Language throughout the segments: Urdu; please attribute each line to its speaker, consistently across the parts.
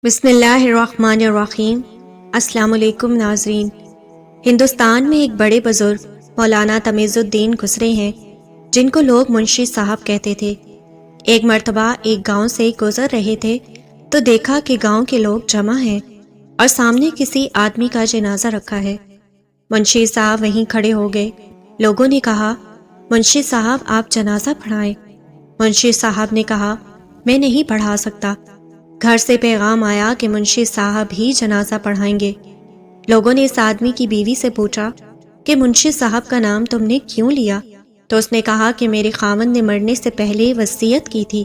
Speaker 1: بسم اللہ الرحمن الرحیم۔ السلام علیکم ناظرین۔ ہندوستان میں ایک بڑے بزرگ مولانا تمیز الدین گزرے ہیں جن کو لوگ منشی صاحب کہتے تھے۔ ایک مرتبہ ایک گاؤں سے گزر رہے تھے تو دیکھا کہ گاؤں کے لوگ جمع ہیں اور سامنے کسی آدمی کا جنازہ رکھا ہے۔ منشی صاحب وہیں کھڑے ہو گئے۔ لوگوں نے کہا، منشی صاحب آپ جنازہ پڑھائیں۔ منشی صاحب نے کہا، میں نہیں پڑھا سکتا۔ گھر سے پیغام آیا کہ منشی صاحب ہی جنازہ پڑھائیں گے۔ لوگوں نے اس آدمی کی بیوی سے پوچھا کہ منشی صاحب کا نام تم نے کیوں لیا؟ تو اس نے کہا کہ میرے خاوند نے مرنے سے پہلے وصیت کی تھی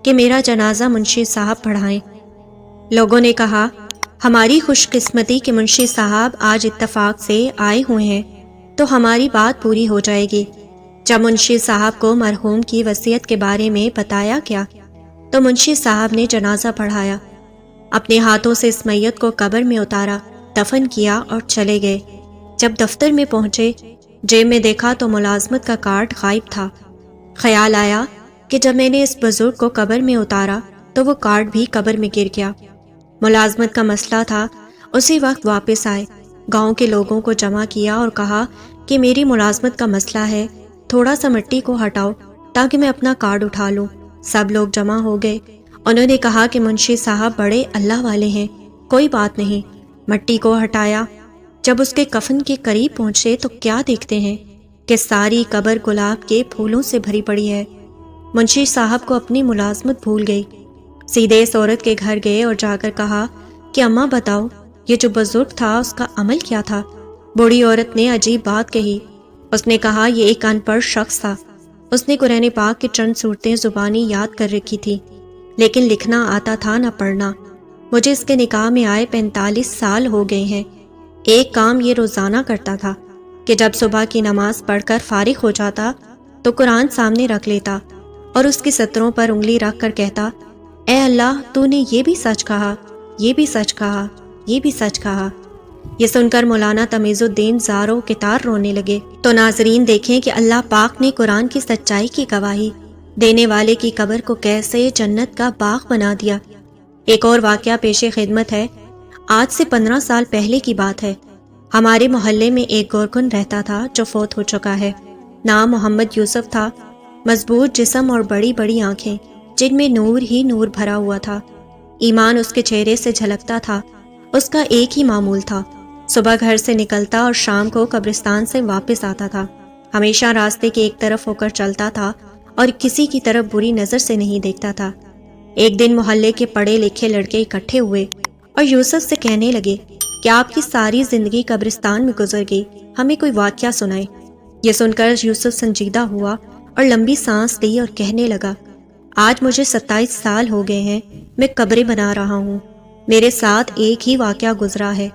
Speaker 1: کہ میرا جنازہ منشی صاحب پڑھائیں۔ لوگوں نے کہا، ہماری خوش قسمتی کہ منشی صاحب آج اتفاق سے آئے ہوئے ہیں تو ہماری بات پوری ہو جائے گی۔ جب منشی صاحب کو مرحوم کی وصیت کے بارے میں بتایا گیا تو منشی صاحب نے جنازہ پڑھایا، اپنے ہاتھوں سے اس میت کو قبر میں اتارا، دفن کیا اور چلے گئے۔ جب دفتر میں پہنچے، جیب میں دیکھا تو ملازمت کا کارڈ غائب تھا۔ خیال آیا کہ جب میں نے اس بزرگ کو قبر میں اتارا تو وہ کارڈ بھی قبر میں گر گیا۔ ملازمت کا مسئلہ تھا، اسی وقت واپس آئے، گاؤں کے لوگوں کو جمع کیا اور کہا کہ میری ملازمت کا مسئلہ ہے، تھوڑا سا مٹی کو ہٹاؤ تاکہ میں اپنا کارڈ اٹھا لوں۔ سب لوگ جمع ہو گئے۔ انہوں نے کہا کہ منشی صاحب بڑے اللہ والے ہیں، کوئی بات نہیں۔ مٹی کو ہٹایا۔ جب اس کے کفن کے قریب پہنچے تو کیا دیکھتے ہیں کہ ساری قبر گلاب کے پھولوں سے بھری پڑی ہے۔ منشی صاحب کو اپنی ملازمت بھول گئی۔ سیدھے اس عورت کے گھر گئے اور جا کر کہا کہ اماں بتاؤ، یہ جو بزرگ تھا اس کا عمل کیا تھا؟ بوڑھی عورت نے عجیب بات کہی۔ اس نے کہا، یہ ایک ان پڑھ شخص تھا، اس نے قرآن پاک کی چند صورتیں زبانی یاد کر رکھی تھی لیکن لکھنا آتا تھا نہ پڑھنا۔ مجھے اس کے نکاح میں آئے 45 سال ہو گئے ہیں۔ ایک کام یہ روزانہ کرتا تھا کہ جب صبح کی نماز پڑھ کر فارغ ہو جاتا تو قرآن سامنے رکھ لیتا اور اس کی سطروں پر انگلی رکھ کر کہتا، اے اللہ، تو نے یہ بھی سچ کہا، یہ بھی سچ کہا، یہ بھی سچ کہا۔ یہ سن کر مولانا تمیز الدین زاروں کے تار رونے لگے۔ تو ناظرین دیکھیں کہ اللہ پاک نے قرآن کی سچائی کی گواہی دینے والے کی قبر کو کیسے جنت کا باغ بنا دیا۔ ایک اور واقعہ پیش خدمت ہے۔ آج سے 15 سال پہلے کی بات ہے۔ ہمارے محلے میں ایک گورکن رہتا تھا جو فوت ہو چکا ہے۔ نام محمد یوسف تھا۔ مضبوط جسم اور بڑی بڑی آنکھیں جن میں نور ہی نور بھرا ہوا تھا۔ ایمان اس کے چہرے سے جھلکتا تھا۔ اس کا ایک ہی معمول تھا، صبح گھر سے نکلتا اور شام کو قبرستان سے واپس آتا تھا۔ ہمیشہ راستے کے ایک طرف ہو کر چلتا تھا اور کسی کی طرف بری نظر سے نہیں دیکھتا تھا۔ ایک دن محلے کے پڑھے لکھے لڑکے اکٹھے ہوئے اور یوسف سے کہنے لگے کہ آپ کی ساری زندگی قبرستان میں گزر گئی، ہمیں کوئی واقعہ سنائے۔ یہ سن کر یوسف سنجیدہ ہوا اور لمبی سانس لی اور کہنے لگا، آج مجھے 27 سال ہو گئے ہیں، میں قبریں بنا رہا ہوں۔ میرے ساتھ ایک ہی واقعہ گزرا ہے۔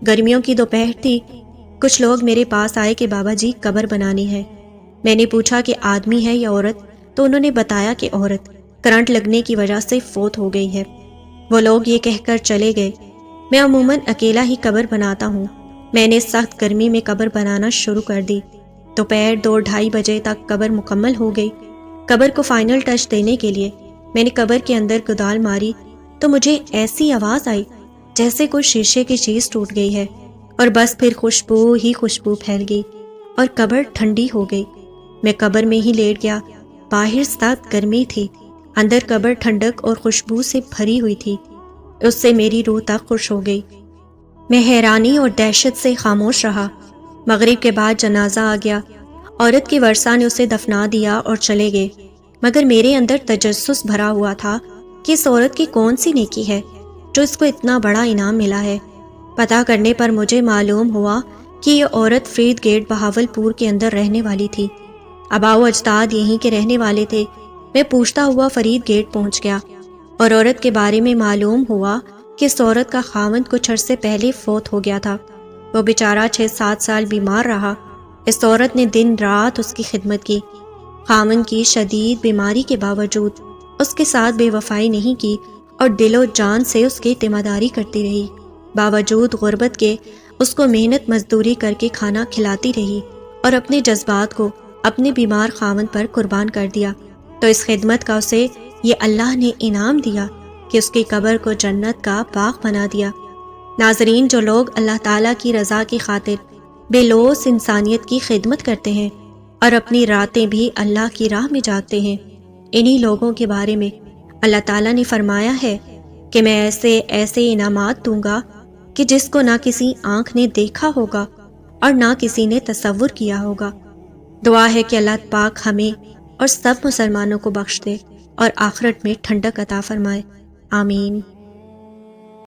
Speaker 1: گرمیوں کی دوپہر تھی، کچھ لوگ میرے پاس آئے کہ بابا جی قبر بنانی ہے۔ میں نے پوچھا کہ آدمی ہے یا عورت، تو انہوں نے بتایا کہ عورت کرنٹ لگنے کی وجہ سے فوت ہو گئی ہے۔ وہ لوگ یہ کہہ کر چلے گئے۔ میں عموماً اکیلا ہی قبر بناتا ہوں۔ میں نے سخت گرمی میں قبر بنانا شروع کر دی۔ دوپہر 2-2:30 بجے تک قبر مکمل ہو گئی۔ قبر کو فائنل ٹچ دینے کے لیے میں نے قبر کے اندر کدال ماری تو مجھے ایسی آواز آئی جیسے کوئی شیشے کی چیز ٹوٹ گئی ہے، اور بس پھر خوشبو ہی خوشبو پھیل گئی اور قبر ٹھنڈی ہو گئی۔ میں قبر میں ہی لیٹ گیا۔ باہر سخت گرمی تھی، اندر قبر ٹھنڈک اور خوشبو سے بھری ہوئی تھی۔ اس سے میری روح تک خوش ہو گئی۔ میں حیرانی اور دہشت سے خاموش رہا۔ مغرب کے بعد جنازہ آ گیا۔ عورت کے ورثاء نے اسے دفنا دیا اور چلے گئے، مگر میرے اندر تجسس بھرا ہوا تھا کہ اس عورت کی کون سی نیکی ہے جو اس کو اتنا بڑا انعام ملا ہے۔ پتہ کرنے پر مجھے معلوم ہوا کہ یہ عورت فرید گیٹ بہاول پور کے اندر رہنے والی تھی۔ آباء و اجداد یہیں کے رہنے والے تھے۔ میں پوچھتا ہوا فرید گیٹ پہنچ گیا اور عورت کے بارے میں معلوم ہوا کہ اس عورت کا خاوند کچھ عرصے پہلے فوت ہو گیا تھا۔ وہ بیچارہ 6-7 سال بیمار رہا۔ اس عورت نے دن رات اس کی خدمت کی۔ خاوند کی شدید بیماری کے باوجود اس کے ساتھ بے وفائی نہیں کی اور دل و جان سے اس کی اعتماداری کرتی رہی۔ باوجود غربت کے اس کو محنت مزدوری کر کے کھانا کھلاتی رہی اور اپنے جذبات کو اپنے بیمار خاوند پر قربان کر دیا۔ تو اس خدمت کا اسے یہ اللہ نے انعام دیا کہ اس کی قبر کو جنت کا باغ بنا دیا۔ ناظرین، جو لوگ اللہ تعالیٰ کی رضا کی خاطر بے لوث انسانیت کی خدمت کرتے ہیں اور اپنی راتیں بھی اللہ کی راہ میں جاگتے ہیں، انہی لوگوں کے بارے میں اللہ تعالیٰ نے فرمایا ہے کہ میں ایسے ایسے انعامات دوں گا کہ جس کو نہ کسی آنکھ نے دیکھا ہوگا اور نہ کسی نے تصور کیا ہوگا۔ دعا ہے کہ اللہ پاک ہمیں اور سب مسلمانوں کو بخش دے اور آخرت میں ٹھنڈک عطا فرمائے، آمین۔